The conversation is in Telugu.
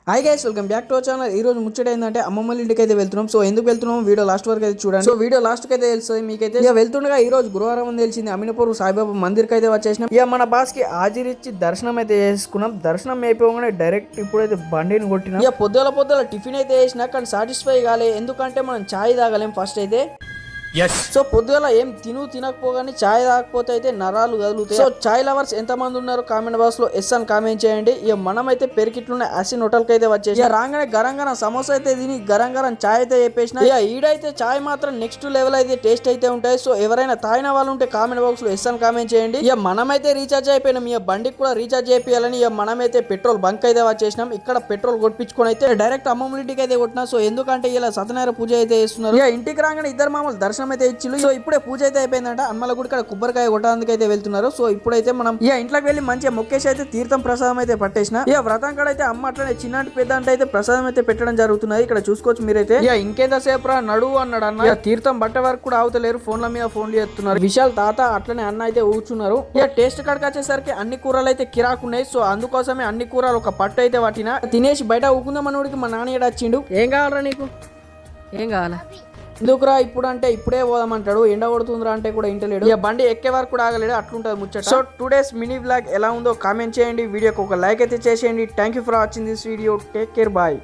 Hi guys, welcome back to our channel. ఈ రోజు ముచ్చట ఏంటంటే అమ్మమ్మ ఇంటికి అయితే వెళ్తున్నాం. సో ఎందుకు వెళ్తున్నాం వీడియో లాస్ట్ వరకు అయితే చూడండి. సో వీడియో లాస్ట్ కి అయితే తెలుస్తుంది మీకైతే. ఇక వెళ్తుండగా ఈ రోజు గురువారం అని తెలిసింది. అమీనపూర్ సాయిబాబా మందిర్ కి అయితే వచ్చేసినాం. ఇక మన బాస్ కి హాజరిచ్చి దర్శనం అయితే చేసుకున్నాం. దర్శనం అయిపోగానే డైరెక్ట్ ఇప్పుడైతే బండిని కొట్టినాం. ఇక పొద్దుల టిఫిన్ అయితే వేసినా కానీ సాటిస్ఫై కాలే. ఎందుకంటే మనం ఛాయ్ తాగలేం ఫస్ట్ అయితే. సో పొద్దుగల ఏం తినకపోగానే ఛాయ్ తాగకపోతే అయితే నరాలు కదులుతాయి. సో ఛాయ్ లవర్స్ ఎంత మంది ఉన్నారు కామెంట్ బాక్స్ లో ఎస్ అని కామెంట్ చేయండి. ఇక మనమైతే పెరికిట్లున్న యాసిన్ హోటల్ కి అయితే వచ్చేసి రాగానే గరం సమోసా అయితే తిని గరం ఛాయ్ అయితే చెప్పేసిన. ఇక ఈడైతే ఛాయ్ మాత్రం నెక్స్ట్ లెవెల్ అయితే టేస్ట్ అయితే ఉంటాయి. సో ఎవరైనా తాగిన వాళ్ళు ఉంటే కామెంట్ బాక్స్ లో ఎస్ అని కామెంట్ చేయండి. ఇక మనమైతే రీఛార్జ్ అయిపోయినాం. ఇక బండికి కూడా రీఛార్జ్ చేయాలని ఇక మనమైతే పెట్రోల్ బంక్ అయితే వచ్చేసినాం. ఇక్కడ పెట్రోల్ కొట్టించుకొని అయితే డైరెక్ట్ అమ్మమ్మ ఇంటికి అయితే కొట్టినా. సో ఎందుకంటే ఇలా సత్యనారాయణ పూజ అయితే చేస్తున్నారు. ఇక ఇంటికి రాగానే ఇద్దరు మామూలు దర్శనం అయితే ఇచ్చిళ్ళు. సో ఇప్పుడే పూజ అయితే అయిపోయిందంట. అమ్మల గుడి ఇక్కడ కొబ్బరికాయ కొట్టడానికి అయితే వెళ్తున్నారు. సో ఇప్పుడైతే మనం ఇక ఇంట్లోకి వెళ్ళి మంచిగా మొక్కేసి అయితే తీర్థం ప్రసాదం అయితే పట్టేసిన. ఇక వ్రతం కాడ అయితే అమ్మ అట్లనే చిన్నటి పెద్ద అంటే అయితే ప్రసాదం అయితే పెట్టడం జరుగుతున్నది. ఇక్కడ చూసుకోవచ్చు మీరైతే. ఇక ఇంకేంతసేపు రా నడువు అన్నాడు అన్న. ఇక తీర్థం బట్ట వరకు కూడా ఆవుతలేరు. ఫోన్ల మీద ఫోన్లు చేస్తున్నారు. విశాల్ తాత అట్లనే అన్న అయితే ఊచున్నారు. ఇక టేస్ట్ కాడికి వచ్చేసరికి అన్ని కూరలు అయితే కిరాకున్నాయి. సో అందుకోసమే అన్ని కూరలు ఒక పట్టు అయితే పట్టిన తినేసి బయట ఊకుందాం మనోడికి మా నాన్న వచ్చిండు. ఏం కావాలరా నీకు? ఏం కావాలా? ఎందుకురా ఇప్పుడు అంటే ఇప్పుడే పోదామంటాడు. ఎండ కొడుతుందిరా అంటే కూడా ఇంటలేడు. ఇక బండి ఎక్కే వరకు కూడా ఆగలేడు. అట్లుంటది ముచ్చట. సో 2 days మినీ బ్లాగ్ ఎలా ఉందో కామెంట్ చేయండి. వీడియోకి ఒక లైక్ అయితే చేసేయండి. Thank you for watching this video. Take care, bye.